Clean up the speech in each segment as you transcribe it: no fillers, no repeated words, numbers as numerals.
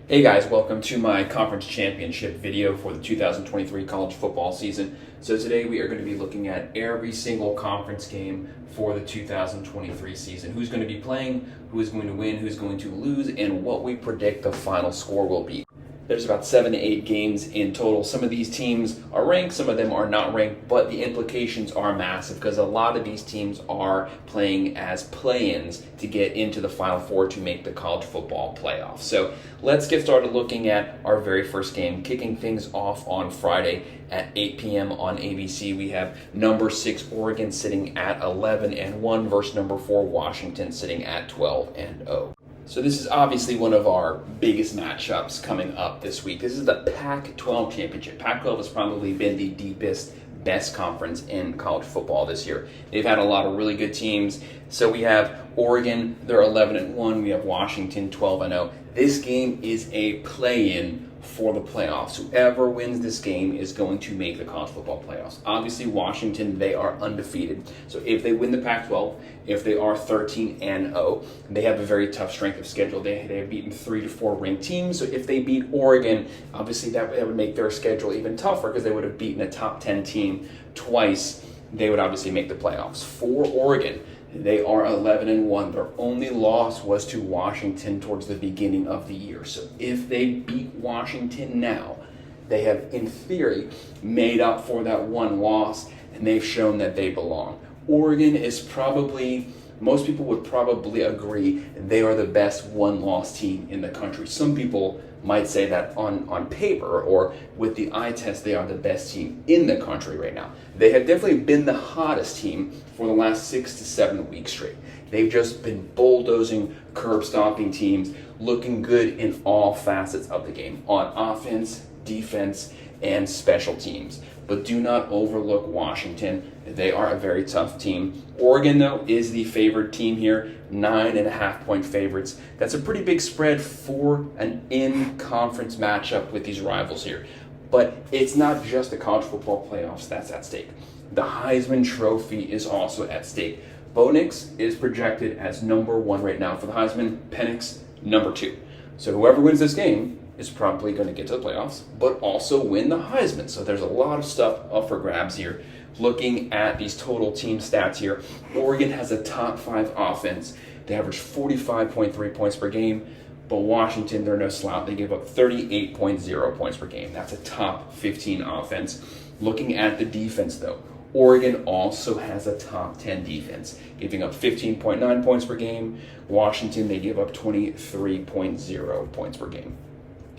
Hey guys, welcome to my conference championship video for the 2023 college football season. So today we are going to be looking at every single conference game for the 2023 season. Who's going to be playing, who is going to win, who's going to lose, and what we predict the final score will be. There's about 7 to 8 games in total. Some of these teams are ranked, some of them are not ranked, but the implications are massive because a lot of these teams are playing as play-ins to get into the Final Four to make the college football playoffs. So let's get started looking at our very first game, kicking things off on Friday at 8 p.m. on ABC. We have number 6 Oregon sitting at 11-1 versus number 4 Washington sitting at 12-0. So this is obviously one of our biggest matchups coming up this week. This is the Pac-12 Championship. Pac-12 has probably been the deepest, best conference in college football this year. They've had a lot of really good teams. So we have Oregon, they're 11-1. We have Washington, 12-0. This game is a play-in for the playoffs. Whoever wins this game is going to make the college football playoffs. Obviously, Washington, they are undefeated. So if they win the Pac-12, if they are 13-0, they have a very tough strength of schedule. They have beaten 3 to 4 ranked teams. So if they beat Oregon, obviously that would make their schedule even tougher because they would have beaten a top 10 team twice. They would obviously make the playoffs. For Oregon, they are 11-1. Their only loss was to Washington towards the beginning of the year. So if they beat Washington now, they have, in theory, made up for that one loss, and they've shown that they belong. Oregon is probably, most people would probably agree, they are the best one-loss team in the country. Some people might say that on paper or with the eye test, they are the best team in the country right now. They have definitely been the hottest team for the last 6 to 7 weeks straight. They've just been bulldozing, curb-stomping teams, looking good in all facets of the game, on offense, defense, and special teams. But do not overlook Washington. They are a very tough team. Oregon, though, is the favored team here, 9.5-point favorites. That's a pretty big spread for an in-conference matchup with these rivals here. But it's not just the college football playoffs that's at stake. The Heisman Trophy is also at stake. Bo Nix is projected as number 1 right now for the Heisman. Penix, number 2. So whoever wins this game is probably going to get to the playoffs, but also win the Heisman. So there's a lot of stuff up for grabs here. Looking at these total team stats here, Oregon has a top 5 offense. They average 45.3 points per game, but Washington, they're no slouch. They give up 38.0 points per game. That's a top 15 offense. Looking at the defense, though, Oregon also has a top 10 defense, giving up 15.9 points per game. Washington, they give up 23.0 points per game.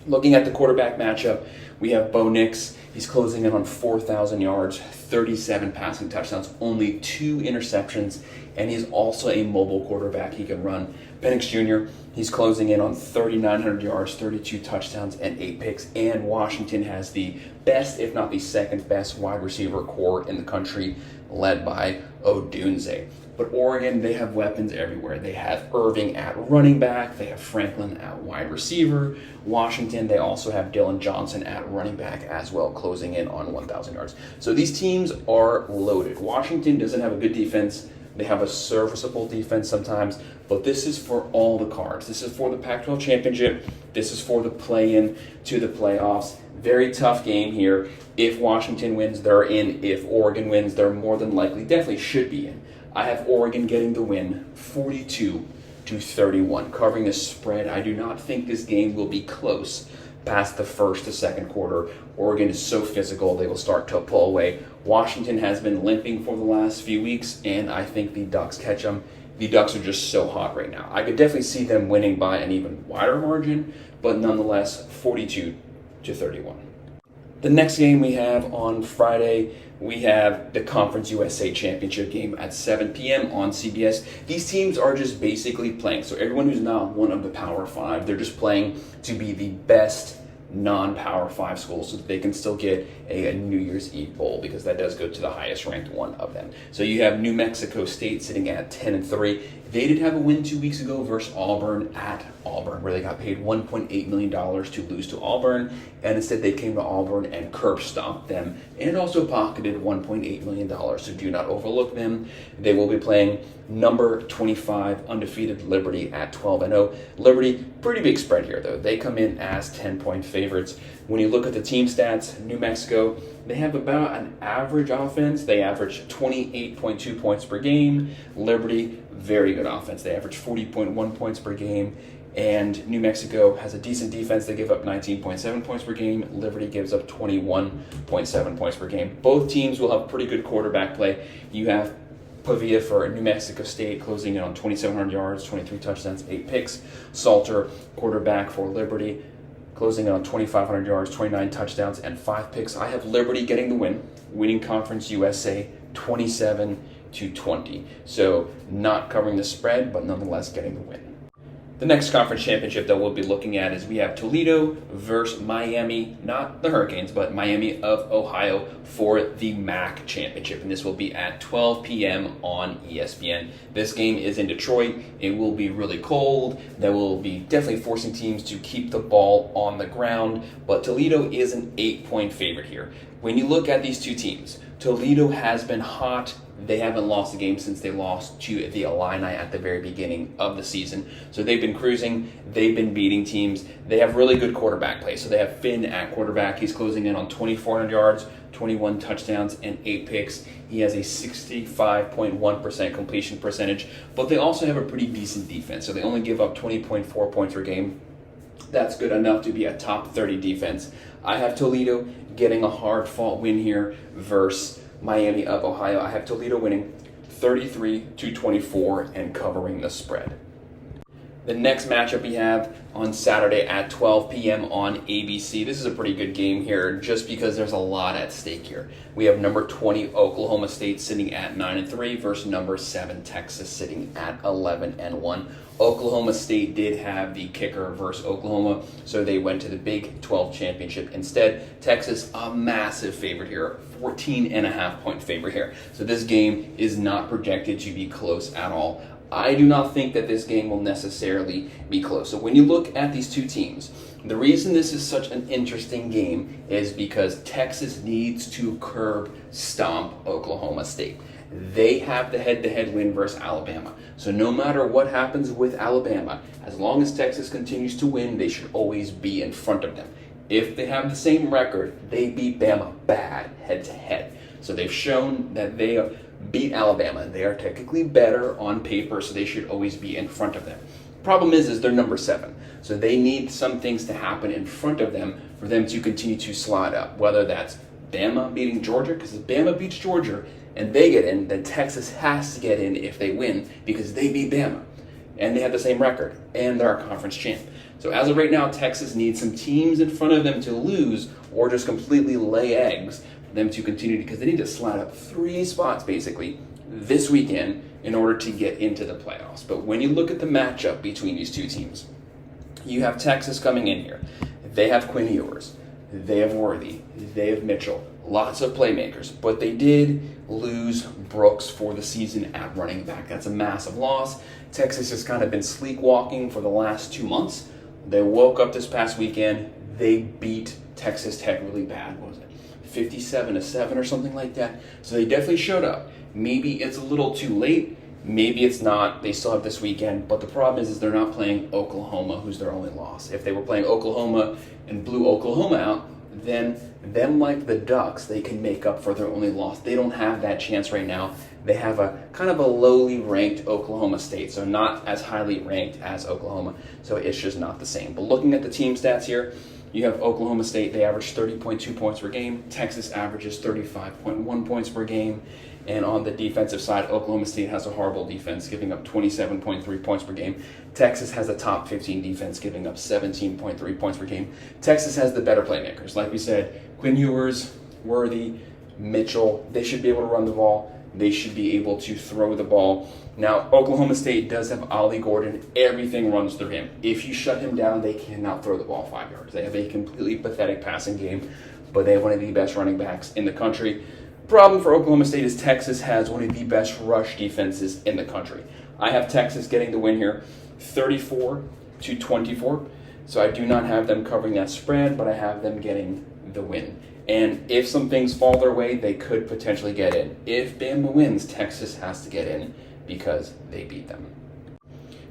Looking at the quarterback matchup, we have Bo Nix. He's closing in on 4,000 yards, 37 passing touchdowns, only 2 interceptions, and he's also a mobile quarterback. He can run. Penix Jr., he's closing in on 3,900 yards, 32 touchdowns, and 8 picks. And Washington has the best, if not the second best, wide receiver core in the country, led by Odunze. But Oregon, they have weapons everywhere. They have Irving at running back. They have Franklin at wide receiver. Washington, they also have Dylan Johnson at running back as well, closing in on 1,000 yards. So these teams are loaded. Washington doesn't have a good defense. They have a serviceable defense sometimes, but this is for all the cards. This is for the Pac-12 Championship. This is for the play-in to the playoffs. Very tough game here. If Washington wins, they're in. If Oregon wins, they're more than likely, definitely should be in. I have Oregon getting the win, 42-31, covering the spread. I do not think this game will be close past the first to second quarter. Oregon is so physical, they will start to pull away. Washington has been limping for the last few weeks, and I think the Ducks catch them. The Ducks are just so hot right now. I could definitely see them winning by an even wider margin, but nonetheless, 42-31. The next game we have on Friday, we have the Conference USA Championship game at 7 p.m. on CBS. These teams are just basically playing. So everyone who's not one of the Power 5, they're just playing to be the best non-Power 5 schools so that they can still get a New Year's Eve bowl, because that does go to the highest ranked one of them. So you have New Mexico State sitting at 10-3, They did have a win 2 weeks ago versus Auburn at Auburn, where they got paid $1.8 million to lose to Auburn, and instead they came to Auburn and curb stomped them, and also pocketed $1.8 million, so do not overlook them. They will be playing number 25 undefeated Liberty at 12-0. Liberty, pretty big spread here though. They come in as 10-point favorites. When you look at the team stats, New Mexico, they have about an average offense. They average 28.2 points per game. Liberty, very good offense. They average 40.1 points per game. And New Mexico has a decent defense. They give up 19.7 points per game. Liberty gives up 21.7 points per game. Both teams will have pretty good quarterback play. You have Pavia for New Mexico State closing in on 2,700 yards, 23 touchdowns, 8 picks. Salter, quarterback for Liberty, closing in on 2,500 yards, 29 touchdowns, and 5 picks. I have Liberty getting the win, winning Conference USA 27-20. So not covering the spread, but nonetheless getting the win. The next conference championship that we'll be looking at is we have Toledo versus Miami, not the Hurricanes, but Miami of Ohio for the MAC championship. And this will be at 12 p.m. on ESPN. This game is in Detroit. It will be really cold. That will be definitely forcing teams to keep the ball on the ground. But Toledo is an 8-point favorite here. When you look at these two teams, Toledo has been hot. They haven't lost a game since they lost to the Illini at the very beginning of the season. So they've been cruising. They've been beating teams. They have really good quarterback play. So they have Finn at quarterback. He's closing in on 2,400 yards, 21 touchdowns, and 8 picks. He has a 65.1% completion percentage. But they also have a pretty decent defense. So they only give up 20.4 points per game. That's good enough to be a top 30 defense. I have Toledo getting a hard-fought win here versus Miami of Ohio. I have Toledo winning 33-24 and covering the spread. The next matchup we have on Saturday at 12 p.m. on ABC. This is a pretty good game here just because there's a lot at stake here. We have number 20 Oklahoma State sitting at 9-3 versus number 7 Texas sitting at 11-1. Oklahoma State did have the kicker versus Oklahoma, so they went to the Big 12 championship instead. Texas, a massive favorite here, 14.5-point favorite here. So this game is not projected to be close at all. I do not think that this game will necessarily be close. So when you look at these two teams, the reason this is such an interesting game is because Texas needs to curb stomp Oklahoma State. They have the head-to-head win versus Alabama. So no matter what happens with Alabama, as long as Texas continues to win, they should always be in front of them. If they have the same record, they beat Bama bad head-to-head. So they've shown that they beat Alabama. They are technically better on paper, so they should always be in front of them. Problem is they're number 7. So they need some things to happen in front of them for them to continue to slide up, whether that's Bama beating Georgia, because if Bama beats Georgia and they get in, then Texas has to get in if they win because they beat Bama. And they have the same record, and they're a conference champ. So as of right now, Texas needs some teams in front of them to lose or just completely lay eggs for them to continue, because they need to slide up 3 spots basically this weekend in order to get into the playoffs. But when you look at the matchup between these two teams, you have Texas coming in here. They have Quinn Ewers. They have Worthy. They have Mitchell. Lots of playmakers. But they did lose Brooks for the season at running back. That's a massive loss. Texas has kind of been sleepwalking for the last 2 months. They woke up this past weekend. They beat Texas Tech really bad. What was it? 57-7 or something like that. So they definitely showed up. Maybe it's a little too late. Maybe it's not. They still have this weekend. But the problem is they're not playing Oklahoma, who's their only loss. If they were playing Oklahoma and blew Oklahoma out, then them, like the Ducks, they can make up for their only loss. They don't have that chance right now. They have a kind of a lowly ranked Oklahoma State, so not as highly ranked as Oklahoma. So it's just not the same. But looking at the team stats here, you have Oklahoma State. They average 30.2 points per game. Texas averages 35.1 points per game. And on the defensive side, Oklahoma State has a horrible defense, giving up 27.3 points per game. Texas has a top 15 defense, giving up 17.3 points per game. Texas has the better playmakers. Like we said, Quinn Ewers, Worthy, Mitchell, they should be able to run the ball. They should be able to throw the ball. Now, Oklahoma State does have Ollie Gordon. Everything runs through him. If you shut him down, they cannot throw the ball 5 yards. They have a completely pathetic passing game, but they have one of the best running backs in the country. Problem for Oklahoma State is Texas has one of the best rush defenses in the country. I have Texas getting the win here, 34-24. So I do not have them covering that spread, but I have them getting the win. And if some things fall their way, they could potentially get in. If Bama wins, Texas has to get in because they beat them.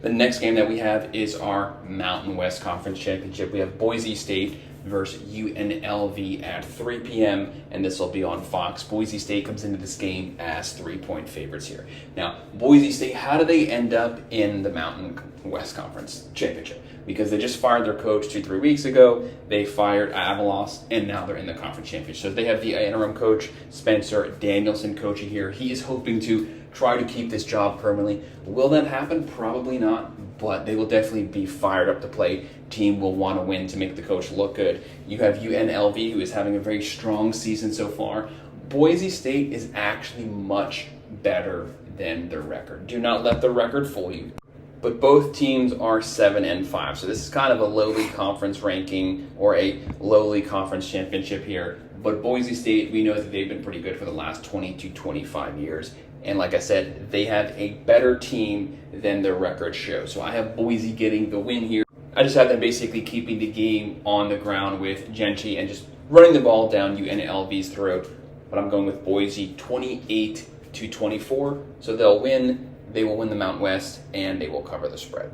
The next game that we have is our Mountain West Conference Championship. We have Boise State versus UNLV at 3 p.m., and this will be on Fox. Boise State comes into this game as 3-point favorites here. Now, Boise State, how do they end up in the Mountain West Conference Championship? Because they just fired their coach 2-3 weeks ago. They fired Avalos, and now they're in the conference championship. So they have the interim coach, Spencer Danielson, coaching here. He is hoping to try to keep this job permanently. Will that happen? Probably not, but they will definitely be fired up to play. Team will want to win to make the coach look good. You have UNLV, who is having a very strong season so far. Boise State is actually much better than their record. Do not let the record fool you. But both teams are 7-5, so this is kind of a lowly conference ranking or a lowly conference championship here. But Boise State, we know that they've been pretty good for the last 20 to 25 years. And like I said, they have a better team than their record shows. So I have Boise getting the win here. I just have them basically keeping the game on the ground with Gentry and just running the ball down UNLV's throat. But I'm going with Boise 28-24. So they'll win. They will win the Mountain West, and they will cover the spread.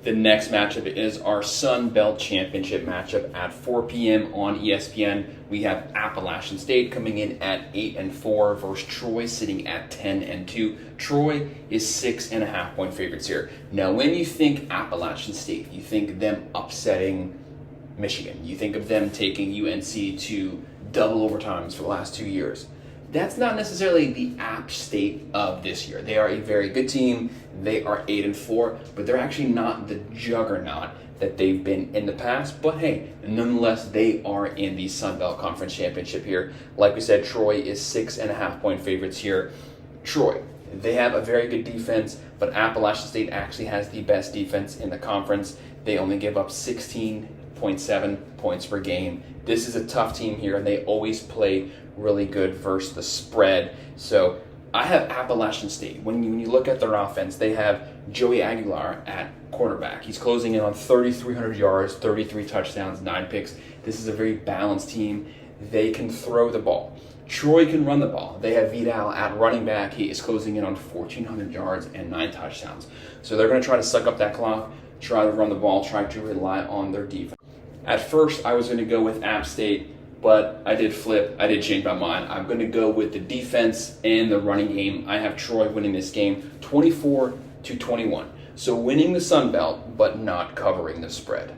The next matchup is our Sun Belt Championship matchup at 4 p.m. on ESPN. We have Appalachian State coming in at 8-4 versus Troy sitting at 10-2. Troy is 6.5-point favorites here. Now, when you think Appalachian State, you think them upsetting Michigan. You think of them taking UNC to double overtimes for the last 2 years. That's not necessarily the App State of this year. They are a very good team. They are 8-4, but they're actually not the juggernaut that they've been in the past. But hey, nonetheless, they are in the Sun Belt Conference Championship here. Like we said, Troy is 6.5-point favorites here. Troy, they have a very good defense, but Appalachian State actually has the best defense in the conference. They only give up 16.7 points per game. This is a tough team here, and they always play really good versus the spread. So I have Appalachian State. When you look at their offense, they have Joey Aguilar at quarterback. He's closing in on 3,300 yards, 33 touchdowns, 9 picks. This is a very balanced team. They can throw the ball. Troy can run the ball. They have Vidal at running back. He is closing in on 1,400 yards and 9 touchdowns. So they're going to try to suck up that clock, try to run the ball, try to rely on their defense. At first, I was going to go with App State, but I did flip. I did change my mind. I'm going to go with the defense and the running game. I have Troy winning this game 24-21. So winning the Sun Belt, but not covering the spread.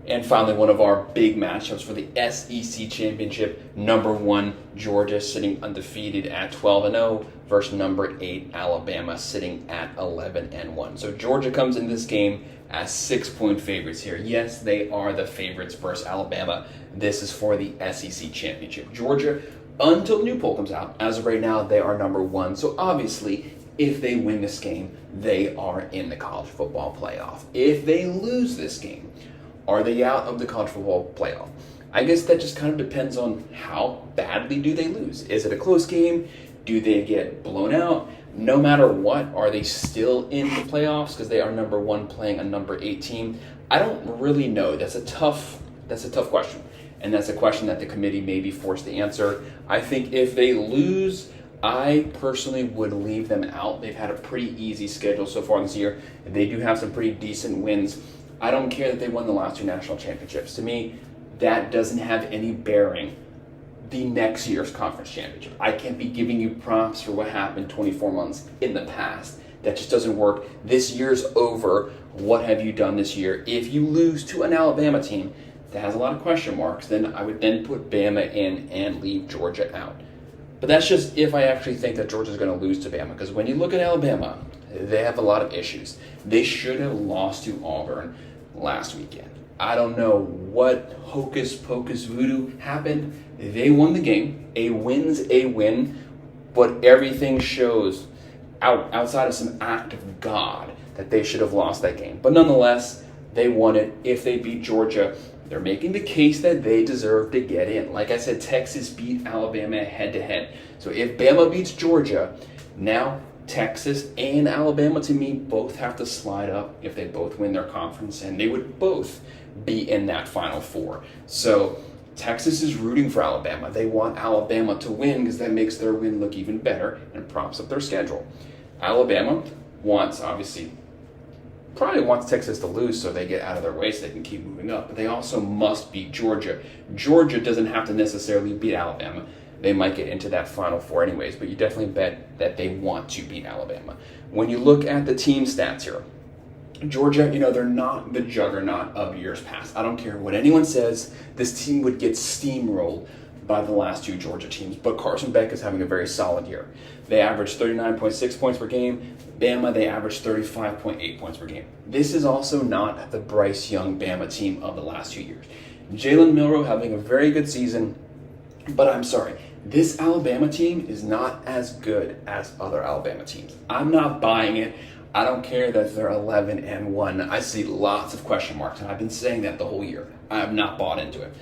And finally, one of our big matchups for the SEC Championship, number 1, Georgia sitting undefeated at 12-0 versus number 8, Alabama sitting at 11-1. So Georgia comes in this game as 6-point favorites here. Yes, they are the favorites versus Alabama. This is for the SEC Championship. Georgia, until the new poll comes out, as of right now, they are number 1. So obviously, if they win this game, they are in the college football playoff. If they lose this game, are they out of the college football playoff? I guess that just kind of depends on how badly do they lose. Is it a close game? Do they get blown out? No matter what, are they still in the playoffs because they are number 1 playing a number 8 team? I don't really know. That's a tough question. And that's a question that the committee may be forced to answer. I think if they lose, I personally would leave them out. They've had a pretty easy schedule so far this year. They do have some pretty decent wins. I don't care that they won the last 2 national championships. To me, that doesn't have any bearing the next year's conference championship. I can't be giving you props for what happened 24 months in the past. That just doesn't work. This year's over. What have you done this year? If you lose to an Alabama team that has a lot of question marks, then I would then put Bama in and leave Georgia out. But that's just if I actually think that Georgia's going to lose to Bama. Because when you look at Alabama, they have a lot of issues. They should have lost to Auburn last weekend. I don't know what hocus pocus voodoo happened. They won the game. A win's a win, but everything shows outside of some act of God that they should have lost that game. But nonetheless, they won it. If they beat Georgia, they're making the case that they deserve to get in. Like I said, Texas beat Alabama head-to-head. So if Bama beats Georgia, now Texas and Alabama, to me, both have to slide up if they both win their conference, and they would both be in that Final Four. So Texas is rooting for Alabama. They want Alabama to win because that makes their win look even better and props up their schedule. Alabama probably wants Texas to lose so they get out of their way so they can keep moving up. But they also must beat Georgia. Georgia doesn't have to necessarily beat Alabama. They might get into that Final Four anyways, but you definitely bet that they want to beat Alabama. When you look at the team stats here, Georgia, they're not the juggernaut of years past. I don't care what anyone says, this team would get steamrolled by the last two Georgia teams, but Carson Beck is having a very solid year. They averaged 39.6 points per game. Bama, they averaged 35.8 points per game. This is also not the Bryce Young Bama team of the last 2 years. Jalen Milroe having a very good season, but I'm sorry, this Alabama team is not as good as other Alabama teams. I'm not buying it. I don't care that they're 11-1. I see lots of question marks, and I've been saying that the whole year. I have not bought into it.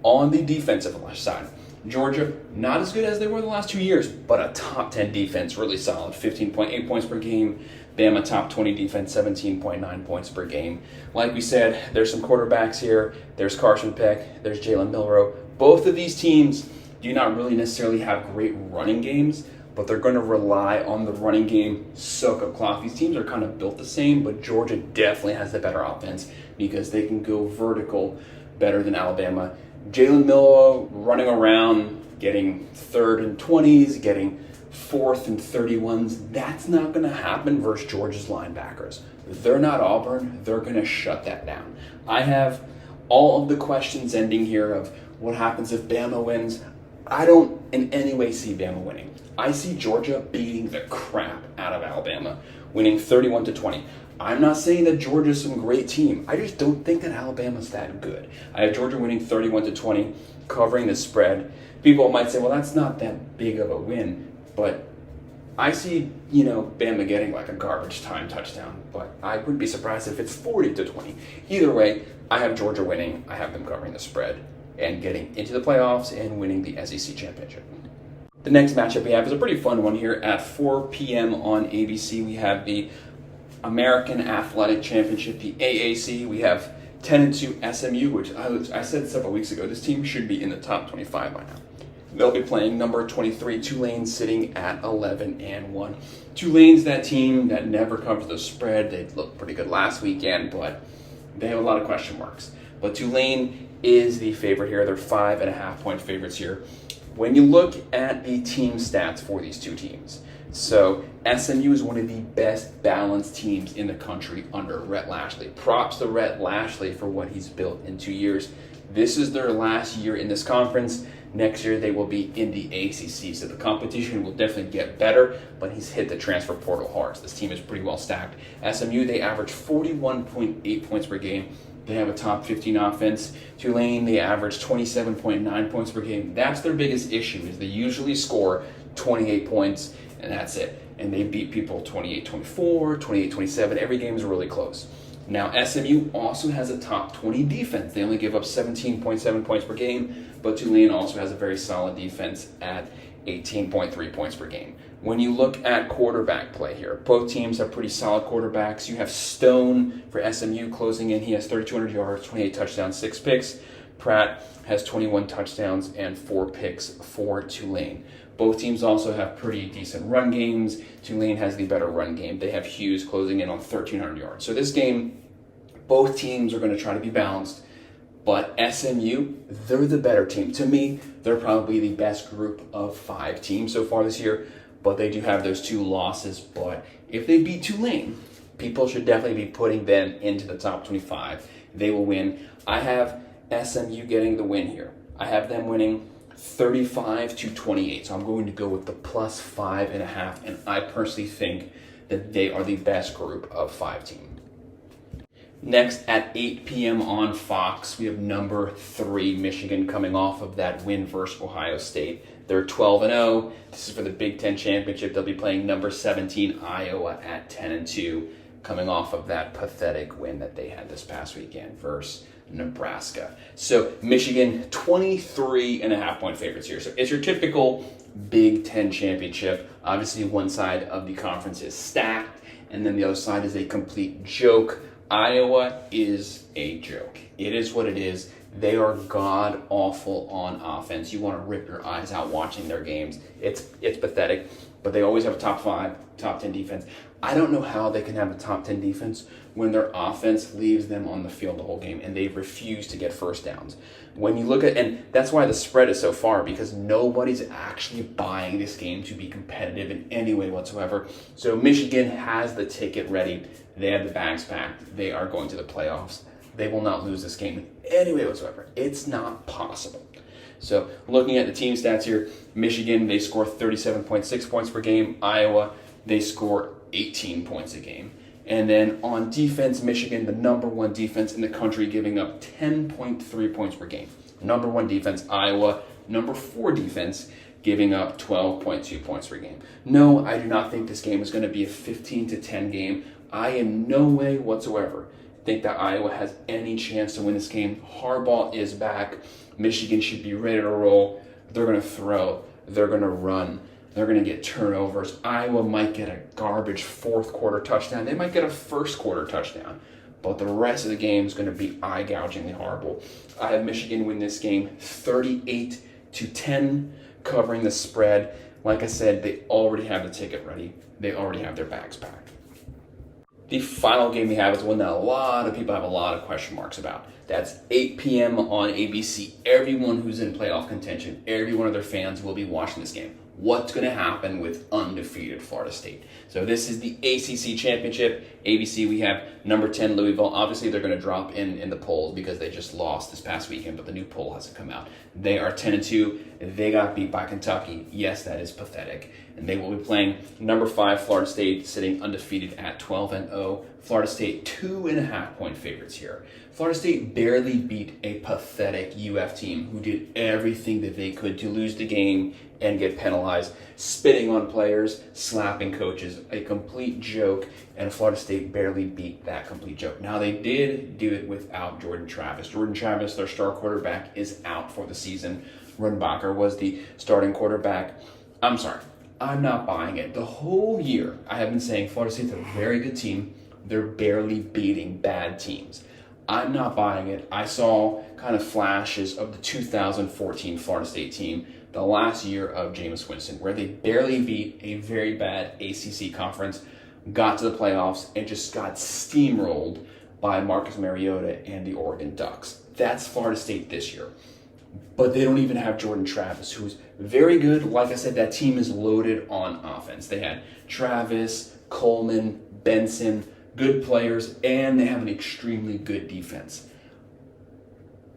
On the defensive side, Georgia, not as good as they were the last 2 years, but a top 10 defense, really solid, 15.8 points per game. Bama, top 20 defense, 17.9 points per game. Like we said, there's some quarterbacks here. There's Carson Beck. There's Jalen Milroe. Both of these teams do not really necessarily have great running games, but they're going to rely on the running game, soak up clock. These teams are kind of built the same, but Georgia definitely has the better offense because they can go vertical better than Alabama. Jalen Milroe running around, getting 3rd and 20s, getting 4th and 31s. That's not going to happen versus Georgia's linebackers. They're not Auburn. They're going to shut that down. I have all of the questions ending here of what happens if Bama wins. I don't in any way see Bama winning. I see Georgia beating the crap out of Alabama, winning 31-20. I'm not saying that Georgia's some great team. I just don't think that Alabama's that good. I have Georgia winning 31-20, covering the spread. People might say, well, that's not that big of a win, but I see, Bama getting like a garbage time touchdown, but I wouldn't be surprised if it's 40-20. Either way, I have Georgia winning. I have them covering the spread and getting into the playoffs and winning the SEC Championship. The next matchup we have is a pretty fun one here at 4 p.m. on ABC. We have the American Athletic Championship, the AAC. We have 10-2 SMU, which I said several weeks ago, this team should be in the top 25 by now. They'll be playing number 23, Tulane, sitting at 11-1. Tulane's that team that never covers the spread. They looked pretty good last weekend, but they have a lot of question marks. But Tulane is the favorite here. They're 5.5-point favorites here. When you look at the team stats for these two teams, so SMU is one of the best balanced teams in the country under Rhett Lashley. Props to Rhett Lashley for what he's built in 2 years. This is their last year in this conference. Next year they will be in the ACC, so the competition will definitely get better, but he's hit the transfer portal hard. So this team is pretty well stacked. SMU, they average 41.8 points per game. They have a top 15 offense. Tulane, they average 27.9 points per game. That's their biggest issue, is they usually score 28 points, and that's it. And they beat people 28-24, 28-27. Every game is really close. Now, SMU also has a top 20 defense. They only give up 17.7 points per game, but Tulane also has a very solid defense at 18.3 points per game. When you look at quarterback play here, both teams have pretty solid quarterbacks. You have Stone for SMU closing in. He has 3,200 yards, 28 touchdowns, 6 picks. Pratt has 21 touchdowns and 4 picks for Tulane. Both teams also have pretty decent run games. Tulane has the better run game. They have Hughes closing in on 1,300 yards. So this game, both teams are going to try to be balanced. But SMU, they're the better team. To me, they're probably the best group of 5 teams so far this year. But they do have those 2 losses. But if they beat Tulane, people should definitely be putting them into the top 25. They will win. I have SMU getting the win here. I have them winning 35-28. So I'm going to go with the plus 5.5. And I personally think that they are the best group of 5 teams. Next, at 8 p.m. on Fox, we have number 3, Michigan, coming off of that win versus Ohio State. They're 12-0. This is for the Big Ten Championship. They'll be playing number 17, Iowa, at 10-2, coming off of that pathetic win that they had this past weekend versus Nebraska. So Michigan, 23.5-point favorites here. So it's your typical Big Ten championship. Obviously, one side of the conference is stacked, and then the other side is a complete joke. Iowa is a joke. It is what it is. They are god awful on offense. You want to rip your eyes out watching their games. It's pathetic, but they always have a top 5, top 10 defense. I don't know how they can have a top 10 defense when their offense leaves them on the field the whole game and they refuse to get first downs. When you look at, and that's why the spread is so far, because nobody's actually buying this game to be competitive in any way whatsoever. So Michigan has the ticket ready. They have the bags packed. They are going to the playoffs. They will not lose this game in any way whatsoever. It's not possible. So looking at the team stats here, Michigan, they score 37.6 points per game. Iowa, they score 18 points a game. And then on defense, Michigan, the number 1 defense in the country, giving up 10.3 points per game. Number 1 defense. Iowa, number 4 defense, giving up 12.2 points per game. No, I do not think this game is going to be a 15-10 game. I in no way whatsoever think that Iowa has any chance to win this game. Harbaugh is back. Michigan should be ready to roll. They're going to throw. They're going to run. They're going to get turnovers. Iowa might get a garbage fourth quarter touchdown. They might get a first quarter touchdown. But the rest of the game is going to be eye-gougingly horrible. I have Michigan win this game 38-10, covering the spread. Like I said, they already have the ticket ready. They already have their bags packed. The final game we have is one that a lot of people have a lot of question marks about. That's 8 p.m. on ABC. Everyone who's in playoff contention, every one of their fans will be watching this game. What's going to happen with undefeated Florida State? So this is the ACC Championship. ABC, we have number 10 Louisville. Obviously, they're going to drop in the polls because they just lost this past weekend, but the new poll hasn't come out. They are 10-2. They got beat by Kentucky. Yes, that is pathetic. And they will be playing number 5 Florida State, sitting undefeated at 12-0. Florida State 2.5-point favorites here. Florida State barely beat a pathetic UF team who did everything that they could to lose the game and get penalized, spitting on players, slapping coaches, a complete joke, and Florida State barely beat that complete joke. Now, they did do it without Jordan Travis. Jordan Travis, their star quarterback, is out for the season. Runbacher was the starting quarterback. I'm sorry, I'm not buying it. The whole year, I have been saying Florida State's a very good team. They're barely beating bad teams. I'm not buying it. I saw kind of flashes of the 2014 Florida State team, the last year of Jameis Winston, where they barely beat a very bad ACC conference, got to the playoffs, and just got steamrolled by Marcus Mariota and the Oregon Ducks. That's Florida State this year. But they don't even have Jordan Travis, who's very good. Like I said, that team is loaded on offense. They had Travis, Coleman, Benson, good players, and they have an extremely good defense.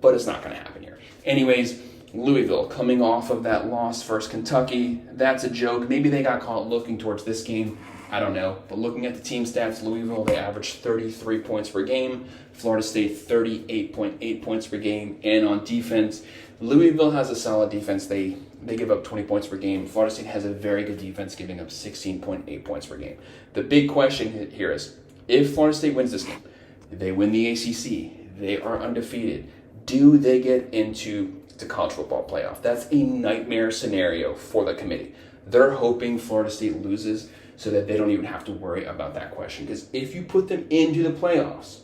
But it's not going to happen here. Anyways, Louisville coming off of that loss versus Kentucky, that's a joke. Maybe they got caught looking towards this game. I don't know. But looking at the team stats, Louisville, they averaged 33 points per game. Florida State, 38.8 points per game. And on defense, Louisville has a solid defense. They give up 20 points per game. Florida State has a very good defense, giving up 16.8 points per game. The big question here is, if Florida State wins this game, they win the ACC, they are undefeated, do they get into the college football playoff? That's a nightmare scenario for the committee. They're hoping Florida State loses so that they don't even have to worry about that question. Because if you put them into the playoffs,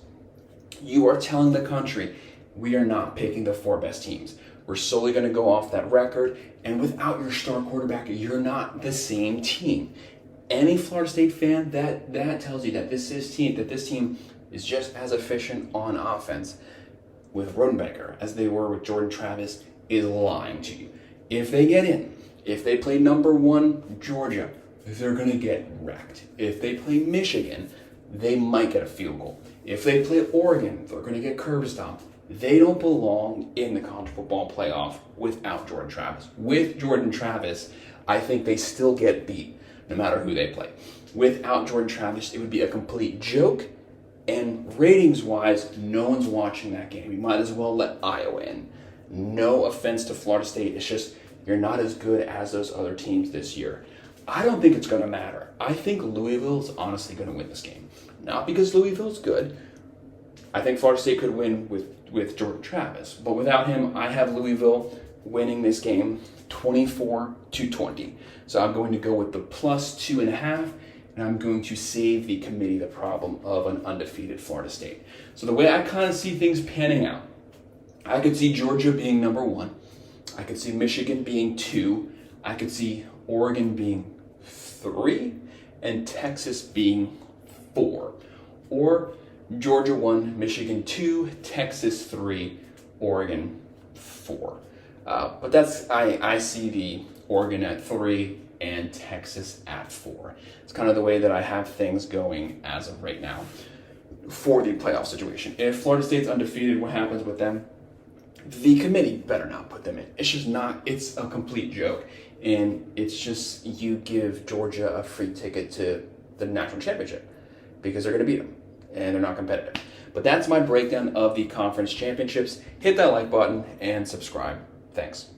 you are telling the country, we are not picking the 4 best teams. We're solely going to go off that record. And without your star quarterback, you're not the same team. Any Florida State fan, that tells you that this team is just as efficient on offense with Rodenbacher as they were with Jordan Travis, is lying to you. If they get in, if they play number 1 Georgia, they're going to get wrecked. If they play Michigan, they might get a field goal. If they play Oregon, they're going to get curb stomped. They don't belong in the college football playoff without Jordan Travis. With Jordan Travis, I think they still get beat no matter who they play. Without Jordan Travis, it would be a complete joke. And ratings-wise, no one's watching that game. You might as well let Iowa in. No offense to Florida State. It's just you're not as good as those other teams this year. I don't think it's going to matter. I think Louisville's honestly going to win this game. Not because Louisville's good, I think Florida State could win with Jordan Travis, but without him, I have Louisville winning this game 24-20. So I'm going to go with the +2.5, and I'm going to save the committee the problem of an undefeated Florida State. So the way I kind of see things panning out, I could see Georgia being number 1. I could see Michigan being 2. I could see Oregon being 3, and Texas being 4. Or Georgia 1, Michigan 2, Texas 3, Oregon 4. But that's I see the Oregon at 3 and Texas at 4. It's kind of the way that I have things going as of right now for the playoff situation. If Florida State's undefeated, what happens with them? The committee better not put them in. It's just not, it's a complete joke. And it's just, you give Georgia a free ticket to the national championship because they're going to beat them and they're not competitive. But that's my breakdown of the conference championships. Hit that like button and subscribe. Thanks.